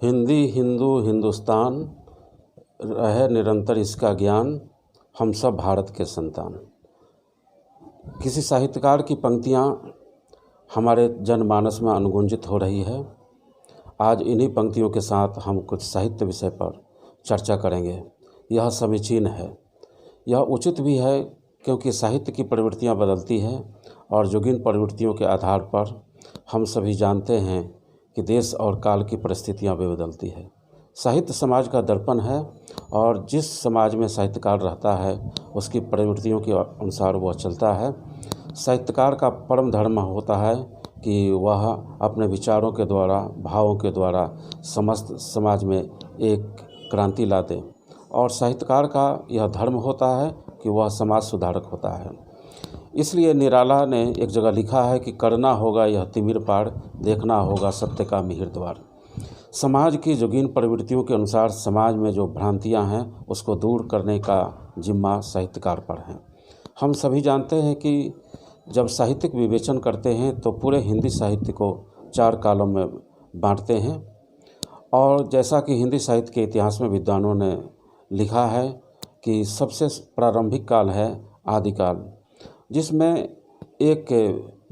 हिंदी हिंदू हिंदुस्तान, रहे निरंतर इसका ज्ञान, हम सब भारत के संतान। किसी साहित्यकार की पंक्तियाँ हमारे जनमानस में अनुगुंजित हो रही है। आज इन्हीं पंक्तियों के साथ हम कुछ साहित्य विषय पर चर्चा करेंगे। यह समीचीन है, यह उचित भी है, क्योंकि साहित्य की प्रवृत्तियाँ बदलती हैं और जोगिन प्रवृत्तियों के आधार पर हम सभी जानते हैं कि देश और काल की परिस्थितियाँ भी बदलती है। साहित्य समाज का दर्पण है और जिस समाज में साहित्यकार रहता है उसकी प्रवृत्तियों के अनुसार वह चलता है। साहित्यकार का परम धर्म होता है कि वह अपने विचारों के द्वारा, भावों के द्वारा समस्त समाज में एक क्रांति ला दे, और साहित्यकार का यह धर्म होता है कि वह समाज सुधारक होता है। इसलिए निराला ने एक जगह लिखा है कि करना होगा यह तिमिर पार, देखना होगा सत्य का मिहिर द्वार। समाज की जोगीन प्रवृत्तियों के अनुसार समाज में जो भ्रांतियां हैं उसको दूर करने का जिम्मा साहित्यकार पर है। हम सभी जानते हैं कि जब साहित्यिक विवेचन करते हैं तो पूरे हिंदी साहित्य को 4 कालों में बांटते हैं, और जैसा कि हिंदी साहित्य के इतिहास में विद्वानों ने लिखा है कि सबसे प्रारंभिक काल है आदिकाल, जिसमें एक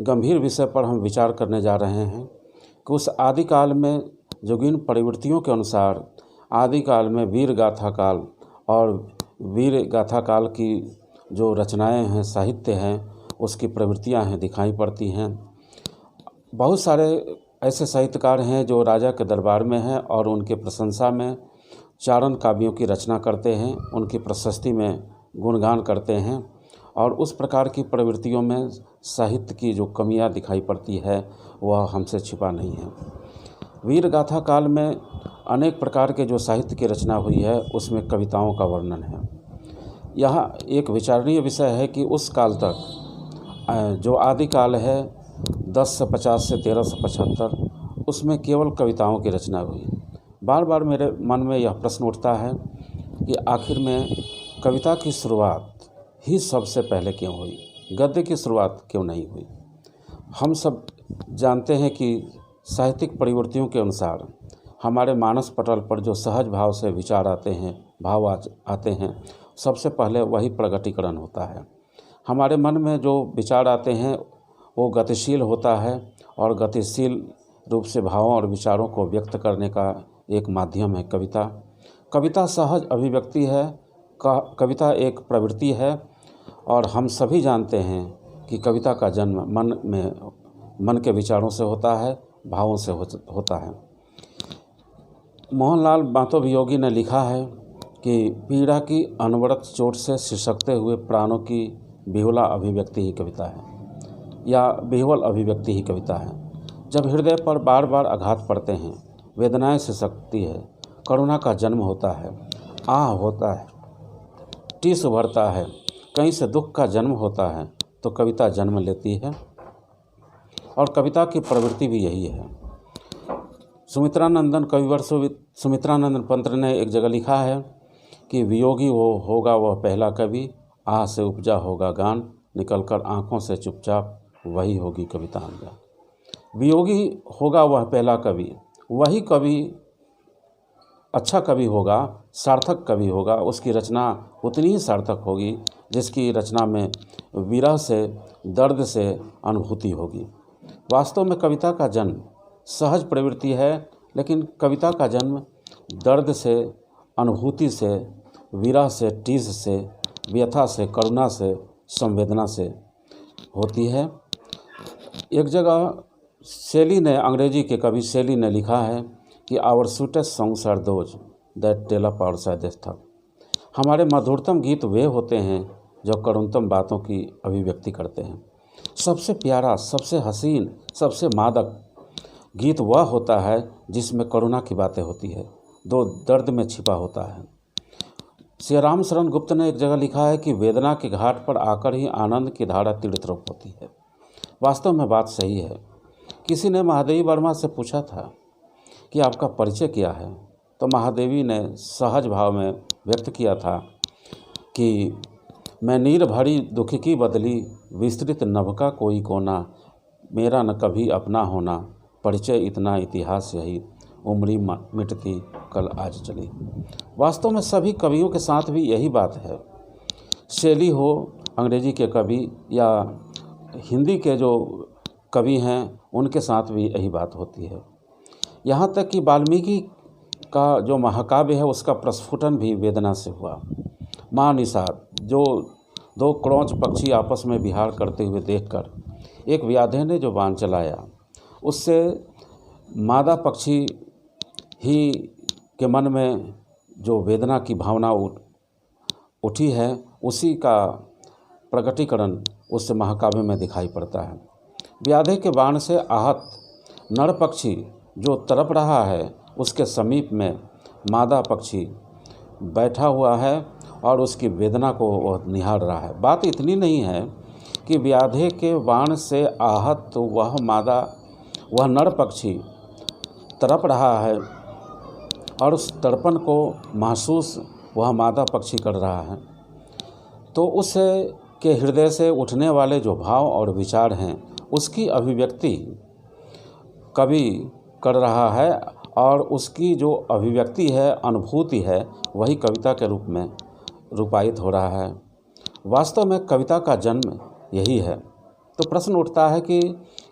गंभीर विषय पर हम विचार करने जा रहे हैं कि उस आदिकाल में जोगीन प्रवृत्तियों के अनुसार आदिकाल में वीर गाथा काल, और वीर गाथा काल की जो रचनाएं हैं, साहित्य हैं, उसकी प्रवृत्तियां हैं दिखाई पड़ती हैं। बहुत सारे ऐसे साहित्यकार हैं जो राजा के दरबार में हैं और उनके प्रशंसा में चारण काव्यों की रचना करते हैं, उनकी प्रशस्ति में गुणगान करते हैं, और उस प्रकार की प्रवृत्तियों में साहित्य की जो कमियां दिखाई पड़ती है वह हमसे छिपा नहीं है। वीर गाथा काल में अनेक प्रकार के जो साहित्य की रचना हुई है उसमें कविताओं का वर्णन है। यह एक विचारणीय विषय है कि उस काल तक जो आदिकाल है 1050 से 1375, उसमें केवल कविताओं की रचना हुई। बार बार मेरे मन में यह प्रश्न उठता है कि आखिर में कविता की शुरुआत ही सबसे पहले क्यों हुई, गद्य की शुरुआत क्यों नहीं हुई। हम सब जानते हैं कि साहित्यिक प्रवृत्तियों के अनुसार हमारे मानस पटल पर जो सहज भाव से विचार आते हैं, भाव आते हैं, सबसे पहले वही प्रगटीकरण होता है। हमारे मन में जो विचार आते हैं वो गतिशील होता है, और गतिशील रूप से भावों और विचारों को व्यक्त करने का एक माध्यम है कविता। कविता सहज अभिव्यक्ति है, कविता एक प्रवृत्ति है, और हम सभी जानते हैं कि कविता का जन्म मन के विचारों से होता है, भावों से होता है। मोहनलाल मातोवियोगी ने लिखा है कि पीड़ा की अनवरत चोट से सिसकते हुए प्राणों की बिहुला अभिव्यक्ति ही कविता है, या बिहुल अभिव्यक्ति ही कविता है। जब हृदय पर बार बार आघात पड़ते हैं, वेदनाएं सिसकती है, करुणा का जन्म होता है, आह होता है, टीस उभरता है, कहीं से दुख का जन्म होता है, तो कविता जन्म लेती है। और कविता की प्रवृत्ति भी यही है। सुमित्रानंदन कविवर सुमित्रानंदन पंत ने एक जगह लिखा है कि वियोगी वो होगा वह पहला कवि, आह से उपजा होगा गान, निकलकर आँखों से चुपचाप वही होगी कविता अनजान। वियोगी होगा वह पहला कवि, वही कवि अच्छा कवि होगा, सार्थक कवि होगा, उसकी रचना उतनी ही सार्थक होगी जिसकी रचना में विरह से, दर्द से अनुभूति होगी। वास्तव में कविता का जन्म सहज प्रवृत्ति है, लेकिन कविता का जन्म दर्द से, अनुभूति से, विरह से, टीस से, व्यथा से, करुणा से, संवेदना से होती है। एक जगह शेली ने, अंग्रेजी के कवि शेली ने लिखा है कि our sweetest songs are those that tell of our saddest thought. हमारे मधुरतम गीत वे होते हैं जो करुणतम बातों की अभिव्यक्ति करते हैं। सबसे प्यारा, सबसे हसीन, सबसे मादक गीत वह होता है जिसमें करुणा की बातें होती है, दो दर्द में छिपा होता है। श्री राम शरण गुप्त ने एक जगह लिखा है कि वेदना के घाट पर आकर ही आनंद की धारा तीव्र होती है। वास्तव में बात सही है। किसी ने महादेवी वर्मा से पूछा था कि आपका परिचय क्या है, तो महादेवी ने सहज भाव में व्यक्त किया था कि मैं नीर भरी दुख की बदली, विस्तृत नभ का कोई कोना, मेरा न कभी अपना होना, परिचय इतना इतिहास यही उमरी मिटती कल आज चली। वास्तव में सभी कवियों के साथ भी यही बात है। शेली हो अंग्रेजी के कवि या हिंदी के जो कवि हैं उनके साथ भी यही बात होती है। यहाँ तक कि वाल्मीकि का जो महाकाव्य है उसका प्रस्फुटन भी वेदना से हुआ। माँ निषाद जो दो क्रौंच पक्षी आपस में विहार करते हुए देखकर एक व्याधे ने जो बाण चलाया, उससे मादा पक्षी ही के मन में जो वेदना की भावना उठी है, उसी का प्रकटीकरण उस महाकाव्य में दिखाई पड़ता है। व्याधे के बाण से आहत नर पक्षी जो तड़प रहा है, उसके समीप में मादा पक्षी बैठा हुआ है और उसकी वेदना को वह निहार रहा है। बात इतनी नहीं है कि व्याधे के बाण से आहत वह नर पक्षी तड़प रहा है और उस तड़पन को महसूस वह मादा पक्षी कर रहा है, तो उस के हृदय से उठने वाले जो भाव और विचार हैं उसकी अभिव्यक्ति कवि कर रहा है और उसकी जो अभिव्यक्ति है, अनुभूति है, वही कविता के रूप में रूपायित हो रहा है। वास्तव में कविता का जन्म यही है। तो प्रश्न उठता है कि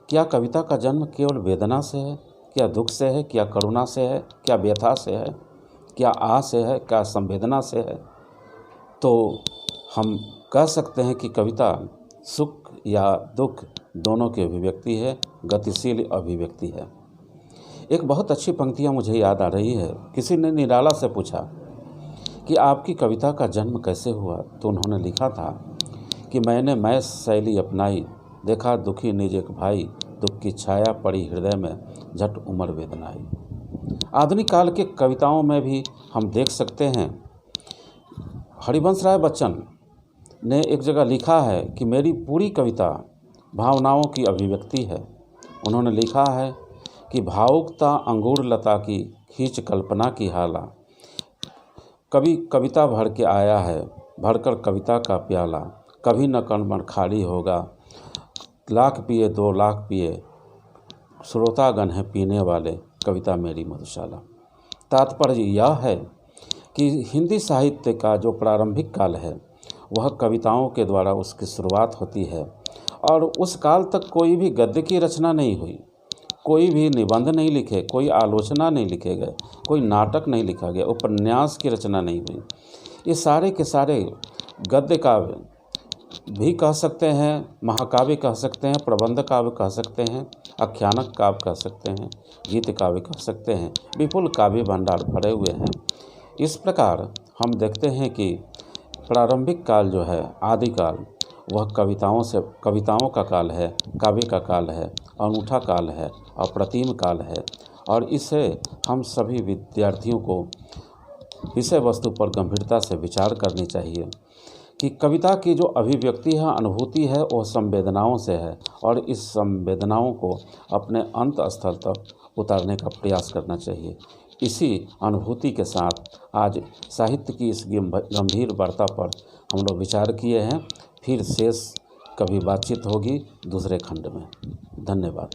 क्या कविता का जन्म केवल वेदना से है, क्या दुख से है, क्या करुणा से है, क्या व्यथा से है, क्या आह से है, क्या संवेदना से है? तो हम कह सकते हैं कि कविता सुख या दुख दोनों की अभिव्यक्ति है, गतिशील अभिव्यक्ति है। एक बहुत अच्छी पंक्तियाँ मुझे याद आ रही है। किसी ने निराला से पूछा कि आपकी कविता का जन्म कैसे हुआ, तो उन्होंने लिखा था कि मैंने मैं शैली अपनाई, देखा दुखी निज एक भाई, दुख की छाया पड़ी हृदय में, झट उमर वेदनाई। आधुनिक काल के कविताओं में भी हम देख सकते हैं। हरिवंश राय बच्चन ने एक जगह लिखा है कि मेरी पूरी कविता भावनाओं की अभिव्यक्ति है। उन्होंने लिखा है कि भावुकता अंगूर लता की, खींच कल्पना की हाला, कभी कविता भर के आया है, भरकर कविता का प्याला, कभी न कण खाली होगा, लाख पिए 2 लाख पिए, श्रोतागण है पीने वाले, कविता मेरी मधुशाला। तात्पर्य यह है कि हिंदी साहित्य का जो प्रारंभिक काल है वह कविताओं के द्वारा उसकी शुरुआत होती है और उस काल तक कोई भी गद्य की रचना नहीं हुई, कोई भी निबंध नहीं लिखे, कोई आलोचना नहीं लिखे गए, कोई नाटक नहीं लिखा गया, उपन्यास की रचना नहीं हुई। ये सारे के सारे गद्य काव्य भी कह सकते हैं, महाकाव्य कह सकते हैं, प्रबंध काव्य कह सकते हैं, आख्यानक काव्य कह सकते हैं, गीत काव्य कह सकते हैं, विपुल काव्य भंडार भरे हुए हैं। इस प्रकार हम देखते हैं कि प्रारंभिक काल जो है, आदिकाल, वह कविताओं का काल है, काव्य का काल है, अनूठा काल है, अप्रतिम काल है। और इसे हम सभी विद्यार्थियों को विषय वस्तु पर गंभीरता से विचार करनी चाहिए कि कविता की जो अभिव्यक्ति है, अनुभूति है, वह संवेदनाओं से है और इस संवेदनाओं को अपने अंत स्थल तक उतारने का प्रयास करना चाहिए। इसी अनुभूति के साथ आज साहित्य की इस गंभीर वार्ता पर हम लोग विचार किए हैं। फिर शेष कभी बातचीत होगी दूसरे खंड में। धन्यवाद।